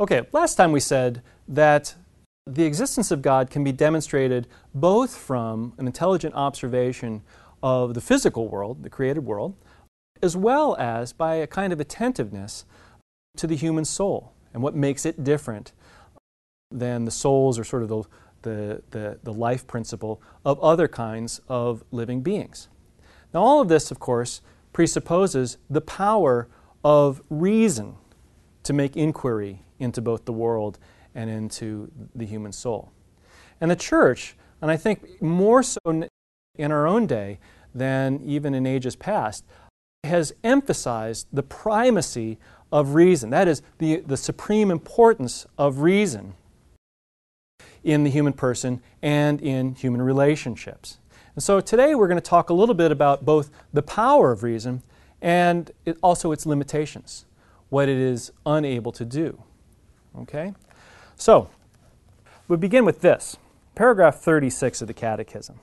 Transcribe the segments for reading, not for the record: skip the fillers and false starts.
Okay, last time we said that the existence of God can be demonstrated both from an intelligent observation of the physical world, the created world, as well as by a kind of attentiveness to the human soul and what makes it different than the souls or sort of the life principle of other kinds of living beings. Now all of this, of course, presupposes the power of reason to make inquiry into both the world and into the human soul. And the Church, and I think more so in our own day than even in ages past, has emphasized the primacy of reason. That is, the supreme importance of reason in the human person and in human relationships. And so today we're going to talk a little bit about both the power of reason and also its limitations, what it is unable to do. Okay? So, we begin with this, paragraph 36 of the Catechism.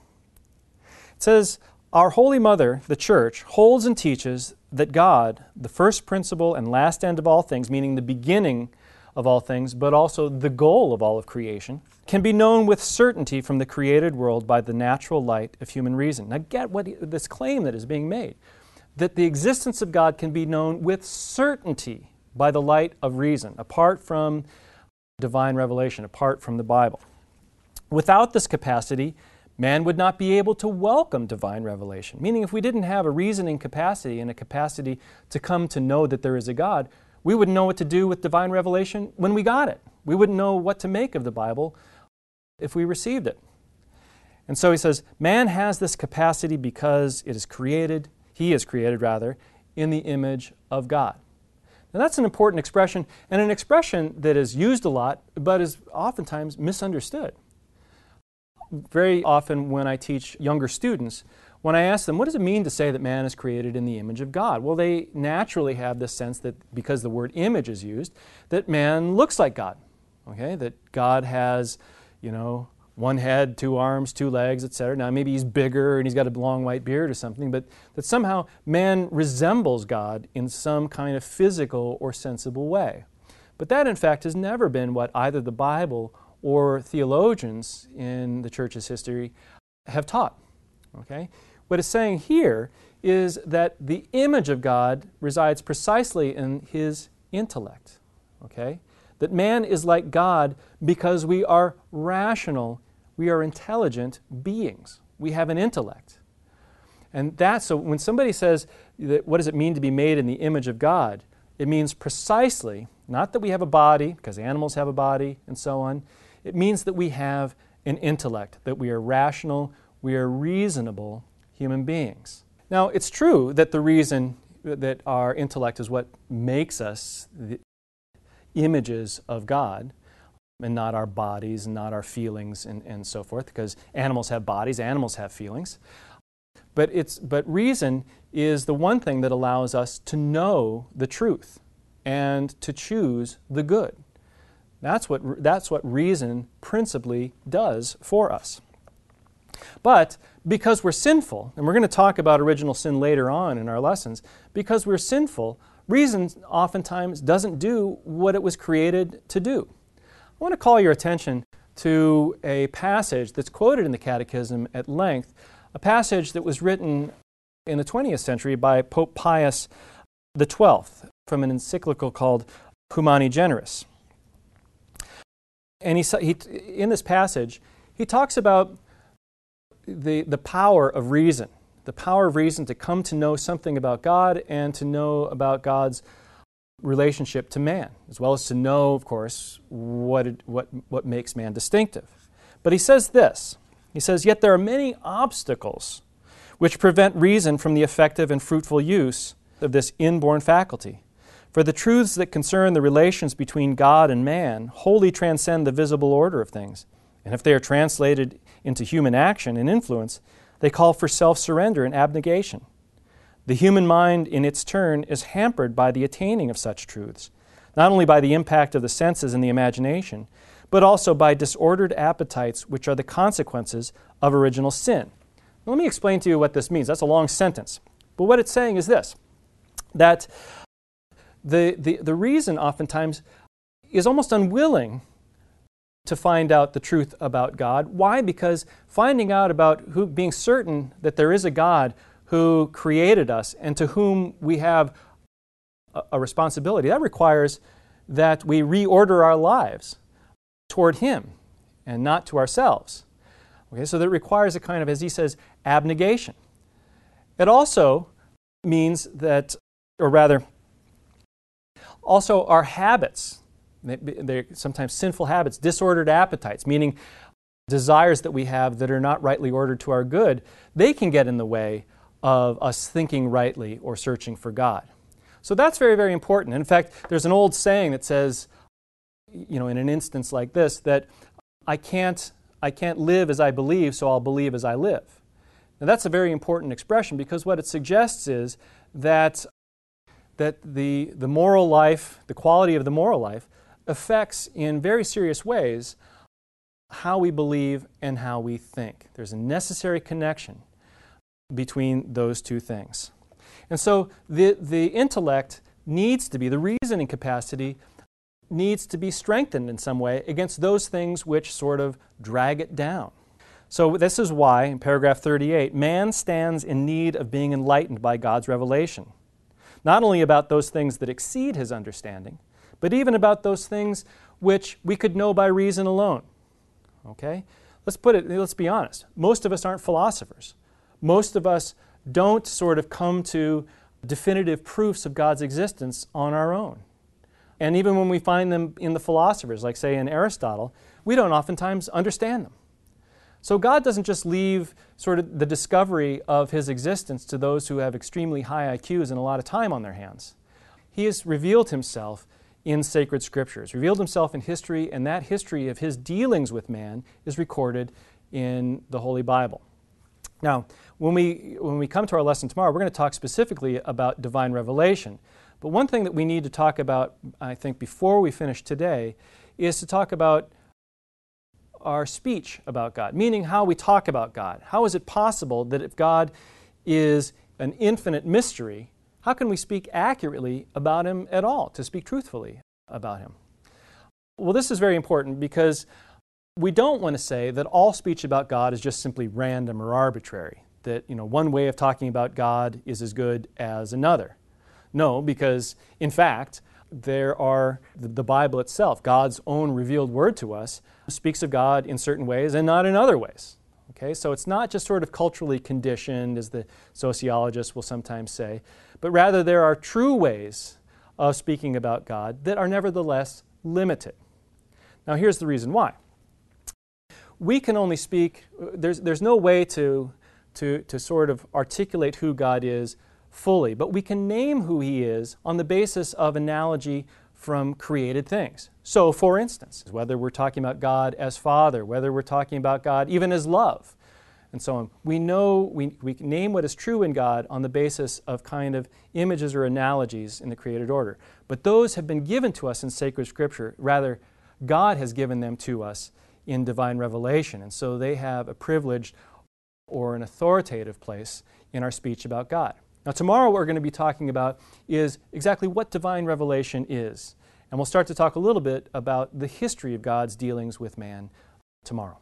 It says, "Our Holy Mother, the Church, holds and teaches that God, the first principle and last end of all things, meaning the beginning of all things, but also the goal of all of creation, can be known with certainty from the created world by the natural light of human reason." Now get this claim that is being made, that the existence of God can be known with certainty by the light of reason, apart from divine revelation, apart from the Bible. Without this capacity, man would not be able to welcome divine revelation. Meaning, if we didn't have a reasoning capacity and a capacity to come to know that there is a God, we wouldn't know what to do with divine revelation when we got it. We wouldn't know what to make of the Bible if we received it. And so he says, man has this capacity because it is created, he is created rather, in the image of God. Now that's an important expression, and an expression that is used a lot, but is oftentimes misunderstood. Very often when I teach younger students, when I ask them, what does it mean to say that man is created in the image of God? Well, they naturally have this sense that because the word image is used, that man looks like God. Okay? That God has, one head, two arms, two legs, etc. Now maybe he's bigger and he's got a long white beard or something, but that somehow man resembles God in some kind of physical or sensible way. But that in fact has never been what either the Bible or theologians in the Church's history have taught. Okay? What it's saying here is that the image of God resides precisely in his intellect. Okay? That man is like God because we are rational, we are intelligent beings. We have an intellect. And so when somebody says, that, what does it mean to be made in the image of God? It means precisely, not that we have a body, because animals have a body and so on. It means that we have an intellect, that we are rational, we are reasonable human beings. Now, it's true that the reason that our intellect is what makes us the images of God, and not our bodies, and not our feelings, and so forth, because animals have bodies, animals have feelings. But reason is the one thing that allows us to know the truth and to choose the good. That's what reason principally does for us. But because we're sinful, and we're going to talk about original sin later on in our lessons, because we're sinful, reason oftentimes doesn't do what it was created to do. I want to call your attention to a passage that's quoted in the Catechism at length, a passage that was written in the 20th century by Pope Pius XII from an encyclical called Humani Generis. And in this passage, he talks about the power of reason, the power of reason to come to know something about God and to know about God's relationship to man, as well as to know, of course, what makes man distinctive. But he says this, he says, "Yet there are many obstacles which prevent reason from the effective and fruitful use of this inborn faculty. For the truths that concern the relations between God and man wholly transcend the visible order of things, and if they are translated into human action and influence, they call for self-surrender and abnegation. The human mind, in its turn, is hampered by the attaining of such truths, not only by the impact of the senses and the imagination, but also by disordered appetites, which are the consequences of original sin." Now, let me explain to you what this means. That's a long sentence. But what it's saying is this, that the reason oftentimes is almost unwilling to find out the truth about God. Why? Because finding out about being certain that there is a God who created us and to whom we have a responsibility, that requires that we reorder our lives toward Him and not to ourselves. Okay, so that requires a kind of, as he says, abnegation. It also means that, or rather, also our habits, they're sometimes sinful habits, disordered appetites, meaning desires that we have that are not rightly ordered to our good, they can get in the way of us thinking rightly or searching for God. So that's very, very important. In fact, there's an old saying that says, in an instance like this, that I can't live as I believe, so I'll believe as I live. Now that's a very important expression because what it suggests is that the moral life, the quality of the moral life, affects in very serious ways how we believe and how we think. There's a necessary connection between those two things. And so the intellect needs to be, the reasoning capacity needs to be strengthened in some way against those things which sort of drag it down. So this is why, in paragraph 38, man stands in need of being enlightened by God's revelation, not only about those things that exceed his understanding, but even about those things which we could know by reason alone. Okay? Let's be honest. Most of us aren't philosophers. Most of us don't sort of come to definitive proofs of God's existence on our own. And even when we find them in the philosophers, like say in Aristotle, we don't oftentimes understand them. So God doesn't just leave sort of the discovery of His existence to those who have extremely high IQs and a lot of time on their hands. He has revealed Himself in sacred scriptures, revealed Himself in history, and that history of His dealings with man is recorded in the Holy Bible. Now, when we come to our lesson tomorrow, we're going to talk specifically about divine revelation. But one thing that we need to talk about, I think, before we finish today, is to talk about our speech about God, meaning how we talk about God. How is it possible that if God is an infinite mystery, how can we speak accurately about Him at all, to speak truthfully about Him? Well, this is very important because we don't want to say that all speech about God is just simply random or arbitrary, that one way of talking about God is as good as another. No, because in fact, the Bible itself, God's own revealed word to us, speaks of God in certain ways and not in other ways. Okay, so it's not just sort of culturally conditioned, as the sociologists will sometimes say, but rather there are true ways of speaking about God that are nevertheless limited. Now here's the reason why. We can only speak, there's no way to sort of articulate who God is fully, but we can name who He is on the basis of analogy from created things. So, for instance, whether we're talking about God as Father, whether we're talking about God even as love, and so on, we know, we can name what is true in God on the basis of kind of images or analogies in the created order. But those have been given to us in sacred Scripture. Rather, God has given them to us in divine revelation, and so they have a privileged or an authoritative place in our speech about God. Now tomorrow what we're going to be talking about is exactly what divine revelation is. And we'll start to talk a little bit about the history of God's dealings with man tomorrow.